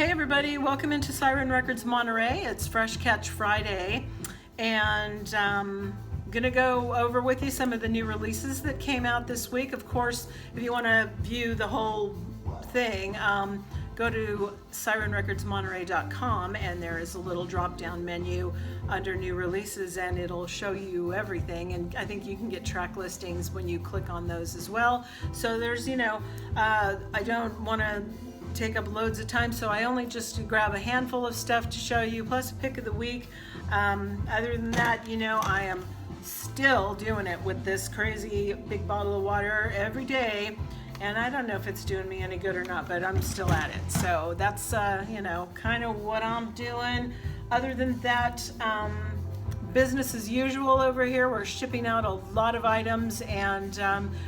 Hey everybody, welcome into Siren Records Monterey. It's Fresh Catch Friday, and gonna go over with you some of the new releases that came out this week. Of course, if you want to view the whole thing, go to sirenrecordsmonterey.com, and there is a little drop-down menu under new releases, and it'll show you everything. And I think you can get track listings when you click on those as well. So there's, I don't want to take up loads of time, so I only just grab a handful of stuff to show you, plus a pick of the week. Other than that, I am still doing it with this crazy big bottle of water every day, and I don't know if it's doing me any good or not, but I'm still at it. So that's kind of what I'm doing. Other than that, business as usual over here. We're shipping out a lot of items, and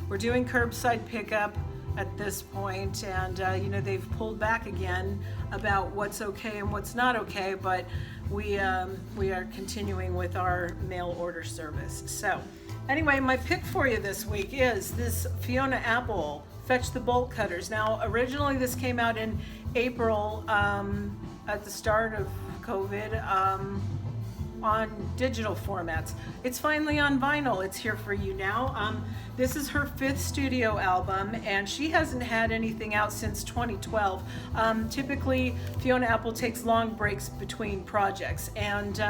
we're doing curbside pickup at this point, and they've pulled back again about what's okay and what's not okay, but we are continuing with our mail order service. So anyway, my pick for you this week is this Fiona Apple Fetch the Bolt Cutters. Now originally this came out in April at the start of COVID, on digital formats. It's finally on vinyl. It's here for you now. This is her 5th studio album, and she hasn't had anything out since 2012. Typically, Fiona Apple takes long breaks between projects, and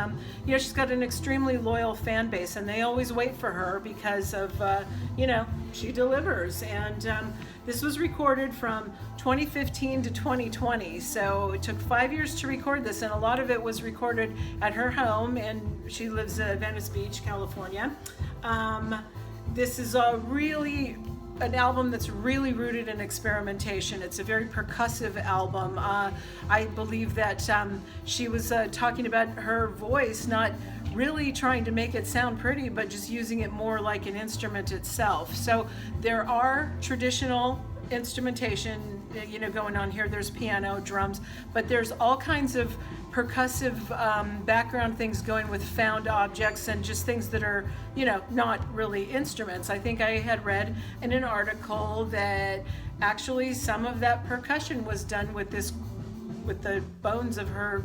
she's got an extremely loyal fan base, and they always wait for her because of, she delivers. And this was recorded from 2015 to 2020, so it took 5 years to record this, and a lot of it was recorded at her home, and she lives in Venice Beach, California. This is really an album that's really rooted in experimentation. It's a very percussive album. I believe that she was talking about her voice, not really trying to make it sound pretty, but just using it more like an instrument itself. So there are traditional instrumentation, going on here. There's piano, drums, but there's all kinds of percussive background things going with found objects and just things that are, not really instruments. I think I had read in an article that actually some of that percussion was done with the bones of her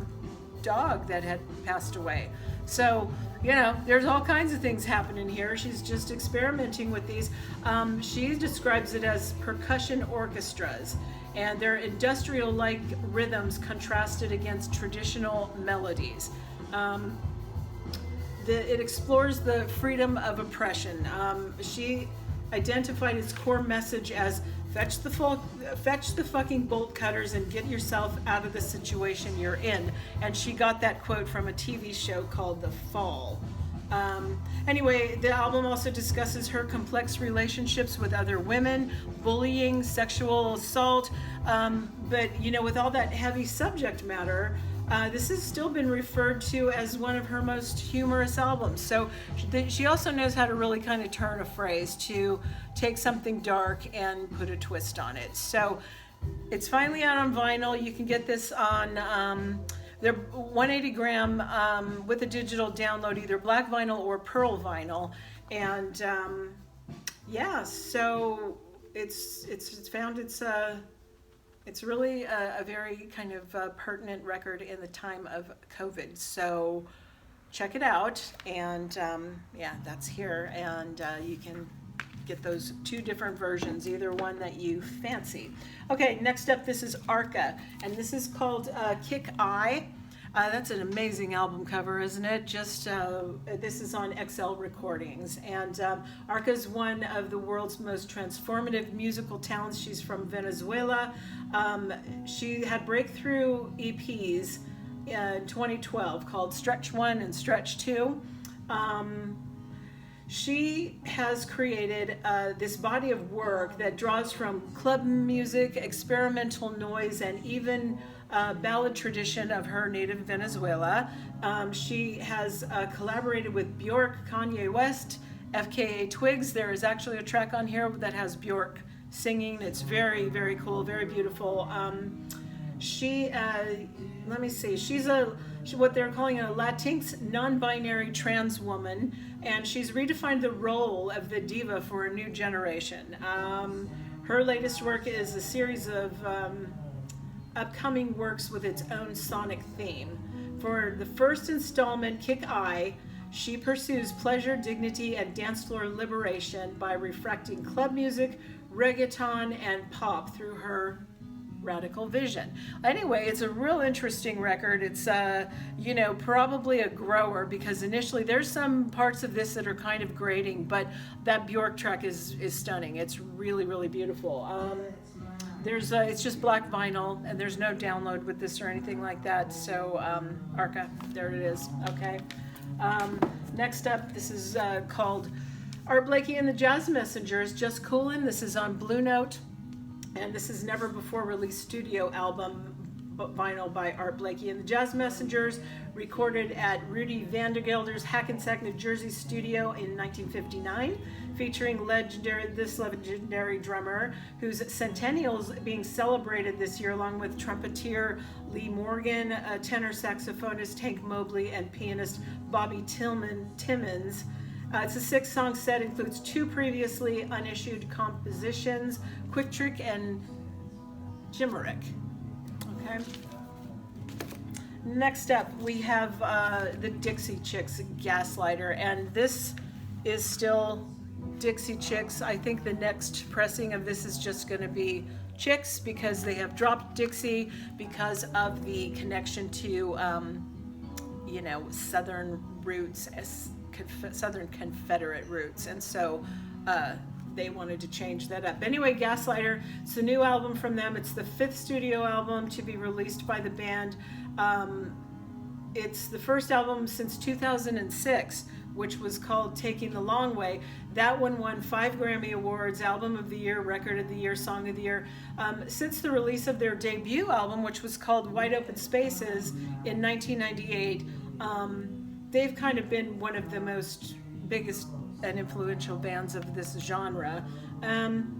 dog that had passed away. So, there's all kinds of things happening here. She's just experimenting with these. She describes it as percussion orchestras, and they're industrial-like rhythms contrasted against traditional melodies. It explores the freedom of oppression. She identified its core message as fetch the fucking bolt cutters and get yourself out of the situation you're in. And she got that quote from a TV show called The Fall. Anyway, the album also discusses her complex relationships with other women, bullying, sexual assault, but with all that heavy subject matter, this has still been referred to as one of her most humorous albums. So she also knows how to really kind of turn a phrase to take something dark and put a twist on it. So it's finally out on vinyl. You can get this on they're 180 gram with a digital download, either black vinyl or pearl vinyl. And so it's really a very kind of pertinent record in the time of COVID. So check it out, and that's here, and you can get those 2 different versions, either one that you fancy. Okay, next up, this is Arca, and this is called Kick I. That's an amazing album cover, isn't it? Just this is on XL Recordings, and Arca is one of the world's most transformative musical talents. She's from Venezuela. She had breakthrough EPs in 2012 called Stretch 1 and Stretch 2. She has created this body of work that draws from club music, experimental noise, and even ballad tradition of her native Venezuela. She has collaborated with Bjork, Kanye West, FKA Twigs. There is actually a track on here that has Bjork singing. It's very, very cool, very beautiful. She's what they're calling a Latinx non-binary trans woman, and she's redefined the role of the diva for a new generation. Her latest work is a series of upcoming works with its own sonic theme. For the first installment, Kick I, she pursues pleasure, dignity, and dance floor liberation by reflecting club music, reggaeton, and pop through her radical vision. Anyway, it's a real interesting record. It's probably a grower, because initially there's some parts of this that are kind of grating, but that Bjork track is stunning. It's really, really beautiful. It's just black vinyl, and there's no download with this or anything like that. So Arca, there it is. Okay. Next up, this is called Art Blakey and the Jazz Messengers, Just Coolin'. This is on Blue Note, and this is never before released studio album vinyl by Art Blakey and the Jazz Messengers, recorded at Rudy Vandergelder's Hackensack, New Jersey studio in 1959, featuring this legendary drummer, whose centennial is being celebrated this year, along with trumpeter Lee Morgan, tenor saxophonist Hank Mobley, and pianist Bobby Timmons. It's a 6-song set, includes 2 previously unissued compositions, Quick Trick and Jimerick. Okay. Next up, we have the Dixie Chicks, Gaslighter, and this is still Dixie Chicks. I think the next pressing of this is just going to be Chicks, because they have dropped Dixie because of the connection to, Southern roots, Southern Confederate roots, and so they wanted to change that up. Anyway, Gaslighter, it's a new album from them. It's the 5th studio album to be released by the band. It's the first album since 2006, which was called Taking the Long Way. That one won 5 Grammy Awards, Album of the Year, Record of the Year, Song of the Year. Since the release of their debut album, which was called Wide Open Spaces in 1998, they've kind of been one of the biggest and influential bands of this genre.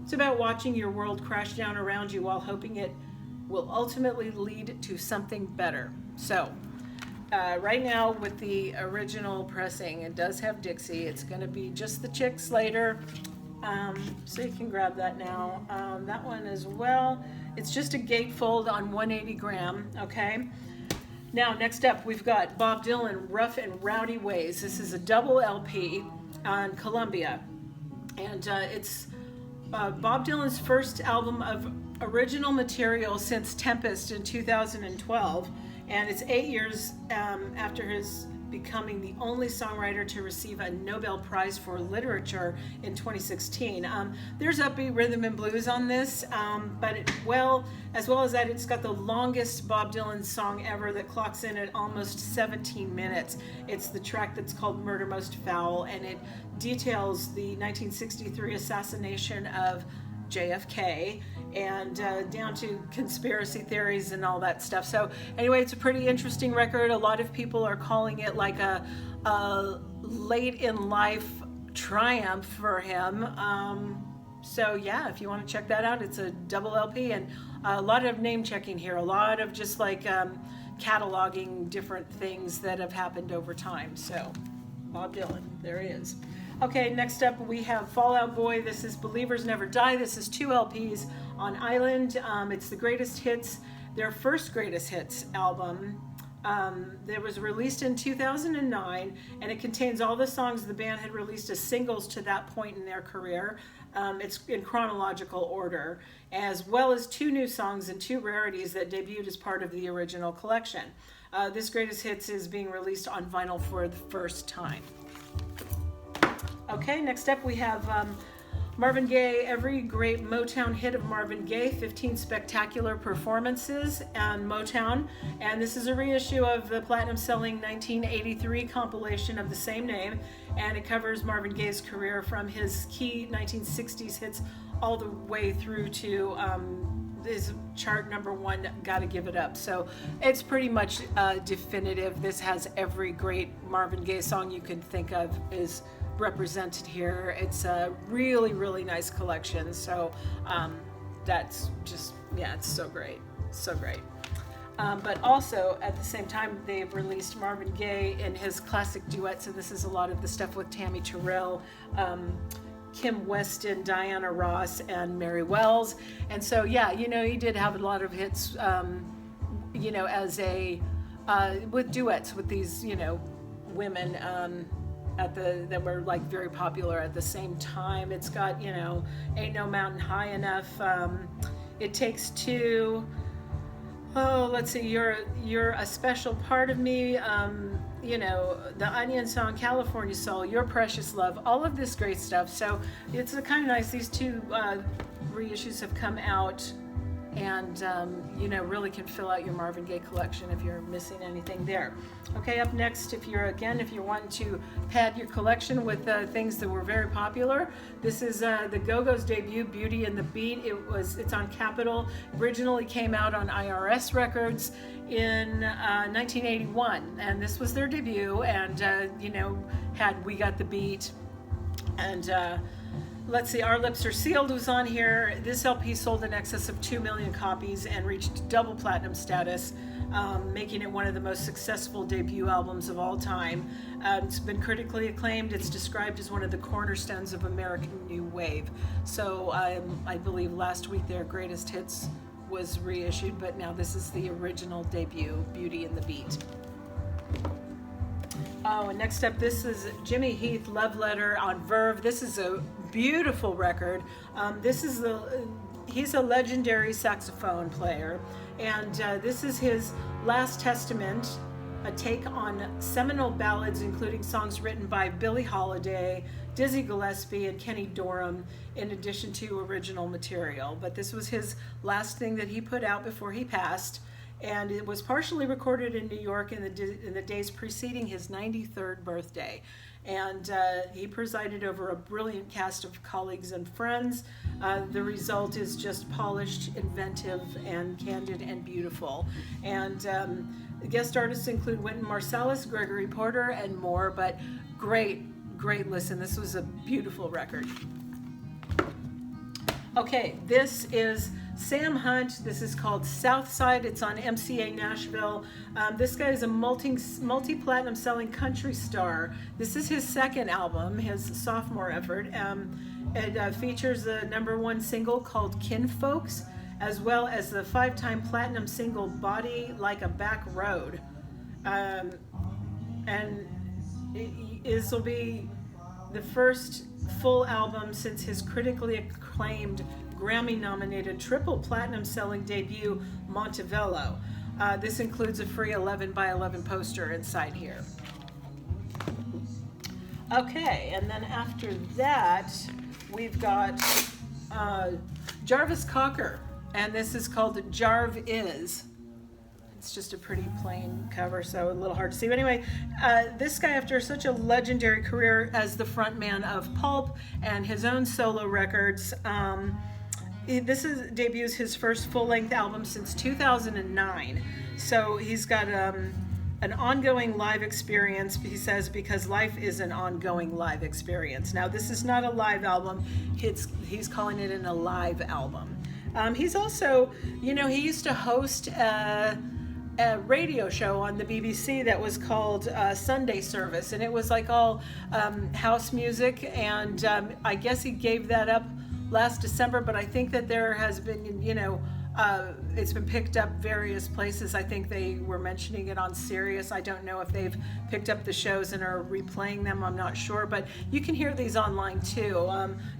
It's about watching your world crash down around you while hoping it will ultimately lead to something better. So, right now with the original pressing, it does have Dixie. It's going to be just the Chicks later. So you can grab that now. That one as well. It's just a gatefold on 180 gram, okay? Now, next up, we've got Bob Dylan, Rough and Rowdy Ways. This is a double LP on Columbia. And it's Bob Dylan's first album of original material since Tempest in 2012. And it's 8 years after his becoming the only songwriter to receive a Nobel Prize for Literature in 2016. There's upbeat rhythm and blues on this, but as well as that, it's got the longest Bob Dylan song ever that clocks in at almost 17 minutes. It's the track that's called Murder Most Foul, and it details the 1963 assassination of JFK, and down to conspiracy theories and all that stuff. So anyway, it's a pretty interesting record. A lot of people are calling it like a late in life triumph for him. So yeah, if you want to check that out, it's a double LP, and a lot of name checking here, a lot of just like cataloging different things that have happened over time. So Bob Dylan, there he is. Okay, next up we have Fall Out Boy. This is Believers Never Die. This is 2 LPs on Island. It's the greatest hits, their first greatest hits album. That was released in 2009, and it contains all the songs the band had released as singles to that point in their career. It's in chronological order, as well as 2 new songs and 2 rarities that debuted as part of the original collection. This greatest hits is being released on vinyl for the first time. Okay, next up we have Marvin Gaye, every great Motown hit of Marvin Gaye, 15 spectacular performances on Motown. And this is a reissue of the platinum-selling 1983 compilation of the same name. And it covers Marvin Gaye's career from his key 1960s hits all the way through to his chart #1, Gotta Give It Up. So it's pretty much definitive. This has every great Marvin Gaye song you can think of is represented here. It's a really, really nice collection. So that's just, yeah, it's so great. So great. But also at the same time, they've released Marvin Gaye in his classic duets. And this is a lot of the stuff with Tammy Terrell, Kim Weston, Diana Ross, and Mary Wells. And so, yeah, you know, he did have a lot of hits, you know, as a, with duets with these, you know, women that were like very popular at the same time. It's got, you know, Ain't No Mountain High Enough, It Takes Two, oh, let's see, You're a Special Part of Me, you know, the Onion song, California Soul, Your Precious Love, all of this great stuff. So it's kind of nice. These two reissues have come out, and you know, really can fill out your Marvin Gaye collection if you're missing anything there. Okay, up next, if you're wanting to pad your collection with things that were very popular, this is the Go-Go's debut, Beauty and the Beat. It's on Capitol. Originally came out on IRS Records in 1981, and this was their debut, and you know, had We Got the Beat, and let's see, Our Lips Are Sealed was on here. This LP sold in excess of 2 million copies and reached double platinum status, making it one of the most successful debut albums of all time. It's been critically acclaimed. It's described as one of the cornerstones of American New Wave. So I believe last week their greatest hits was reissued, but now this is the original debut, Beauty and the Beat. Oh, and next up, this is Jimmy Heath, Love Letter on Verve. This is a beautiful record. He's a legendary saxophone player, and this is his Last Testament, a take on seminal ballads, including songs written by Billie Holiday, Dizzy Gillespie, and Kenny Dorham, in addition to original material. But this was his last thing that he put out before he passed. And it was partially recorded in New York in the days preceding his 93rd birthday. And he presided over a brilliant cast of colleagues and friends. The result is just polished, inventive, and candid and beautiful. And guest artists include Wynton Marsalis, Gregory Porter, and more, but great listen. This was a beautiful record. Okay, this is Sam Hunt. This is called Southside. It's on MCA Nashville. This guy is a multi-platinum selling country star. This is his second album, his sophomore effort. It features the #1 single called Kinfolks, as well as the 5-time platinum single Body Like a Back Road. And this will be the first full album since his critically acclaimed Grammy-nominated triple platinum selling debut, Montevello. This includes a free 11x11 poster inside here. Okay, and then after that, we've got Jarvis Cocker, and this is called Jarv Is. It's just a pretty plain cover, so a little hard to see. But anyway, this guy, after such a legendary career as the frontman of Pulp and his own solo records, debuts his first full-length album since 2009. So he's got an ongoing live experience, he says, because life is an ongoing live experience. Now, this is not a live album. He's calling it an alive album. He's also, you know, he used to host a radio show on the BBC that was called Sunday Service, and it was like all house music, and I guess he gave that up last December, but I think that there has been, you know, it's been picked up various places. I think they were mentioning it on Sirius. I don't know if they've picked up the shows and are replaying them. I'm not sure, but you can hear these online too.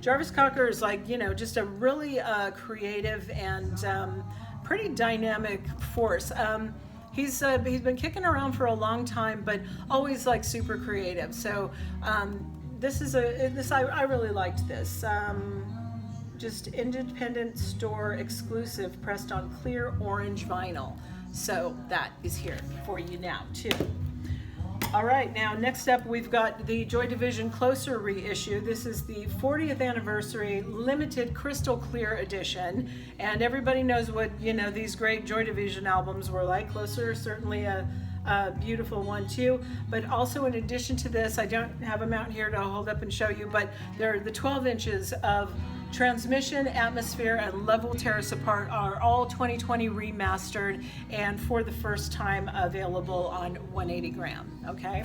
Jarvis Cocker is like, you know, just a really creative and pretty dynamic force. He's been kicking around for a long time, but always like super creative. So I really liked this. Just independent store exclusive, pressed on clear orange vinyl. So that is here for you now too. All right, now next up we've got the Joy Division Closer reissue. This is the 40th anniversary limited crystal clear edition, and everybody knows what, you know, these great Joy Division albums were like. Closer is certainly a beautiful one too, but also in addition to this, I don't have them out here to hold up and show you, but they're the 12 inches of Transmission, Atmosphere, and Love Will Tear Us Apart are all 2020 remastered and for the first time available on 180 gram, okay?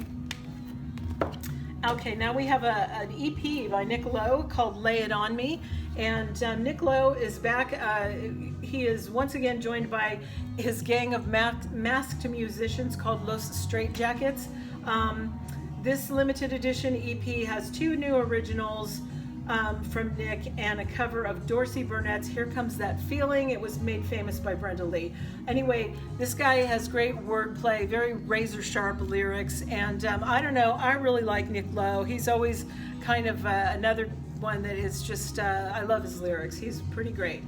Okay, now we have an EP by Nick Lowe called Lay It On Me. And Nick Lowe is back. He is once again joined by his gang of masked musicians called Los Straitjackets. This limited edition EP has 2 new originals from Nick and a cover of Dorsey Burnett's Here Comes That Feeling. It was made famous by Brenda Lee. Anyway, this guy has great wordplay, very razor sharp lyrics, and I don't know, I really like Nick Lowe. He's always kind of another one that is just, I love his lyrics. He's pretty great.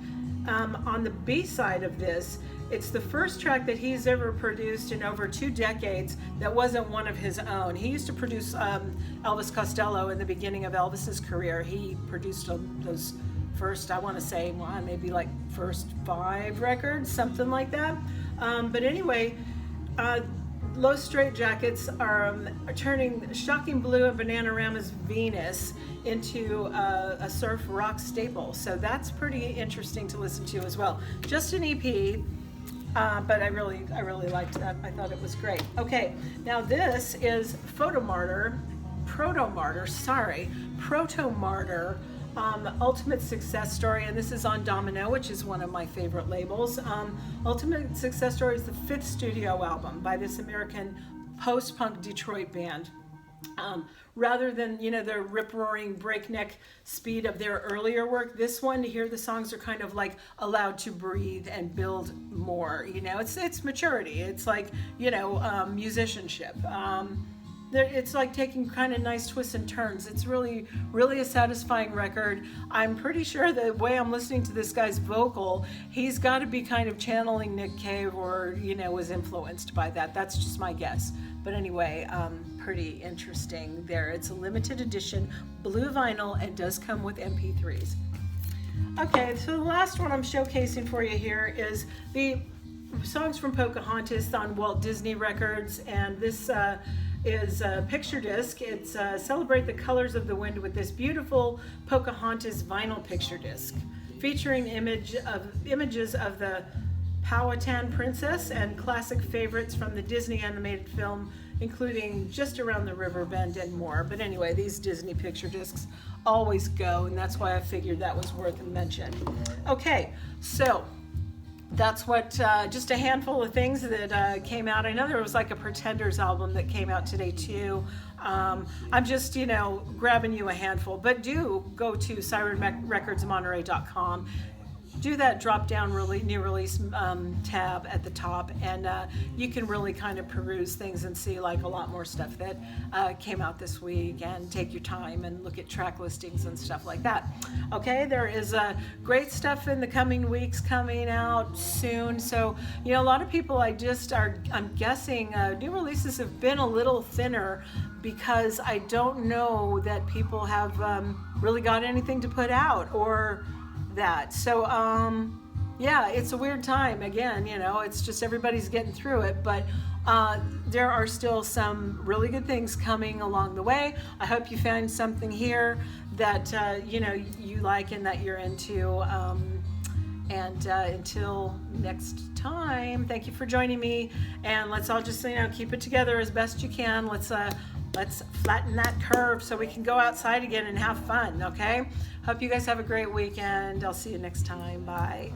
On the B side of this, it's the first track that he's ever produced in over 2 decades that wasn't one of his own. He used to produce Elvis Costello in the beginning of Elvis's career. He produced those first, I want to say, well, maybe like first 5 records, something like that. But anyway, Los Straitjackets are turning Shocking Blue and Bananarama's Venus into a surf rock staple. So that's pretty interesting to listen to as well. Just an EP. But I really liked that. I thought it was great. Okay, now this is Proto-Martyr, Ultimate Success Story, and this is on Domino, which is one of my favorite labels. Ultimate Success Story is the 5th studio album by this American post-punk Detroit band. Rather than, the rip-roaring breakneck speed of their earlier work, this one, to hear the songs are kind of like allowed to breathe and build more. It's maturity. It's like, musicianship. It's like taking kind of nice twists and turns. It's really, really a satisfying record. I'm pretty sure the way I'm listening to this guy's vocal, he's got to be kind of channeling Nick Cave or, was influenced by that. That's just my guess. But anyway, pretty interesting there. It's a limited edition blue vinyl and does come with MP3s. Okay, so the last one I'm showcasing for you here is the songs from Pocahontas on Walt Disney Records, and this is a picture disc. It's Celebrate the Colors of the Wind with this beautiful Pocahontas vinyl picture disc featuring images of the Powhatan Princess and classic favorites from the Disney animated film, including Just Around the River Bend and more. But anyway, these Disney picture discs always go, and that's why I figured that was worth a mention. Okay, so that's what, just a handful of things that came out. I know there was like a Pretenders album that came out today too. I'm just, grabbing you a handful, but do go to sirenrecordsmonterey.com. Do that drop down new release tab at the top, and you can really kind of peruse things and see like a lot more stuff that came out this week, and take your time and look at track listings and stuff like that. Okay, there is great stuff in the coming weeks coming out soon. So a lot of people, I'm guessing new releases have been a little thinner because I don't know that people have really got anything to put out or that. So yeah, it's a weird time again, it's just everybody's getting through it, but there are still some really good things coming along the way. I hope you found something here that you like and that you're into, and until next time, thank you for joining me, and let's all just keep it together as best you can. Let's flatten that curve so we can go outside again and have fun, okay? Hope you guys have a great weekend. I'll see you next time. Bye.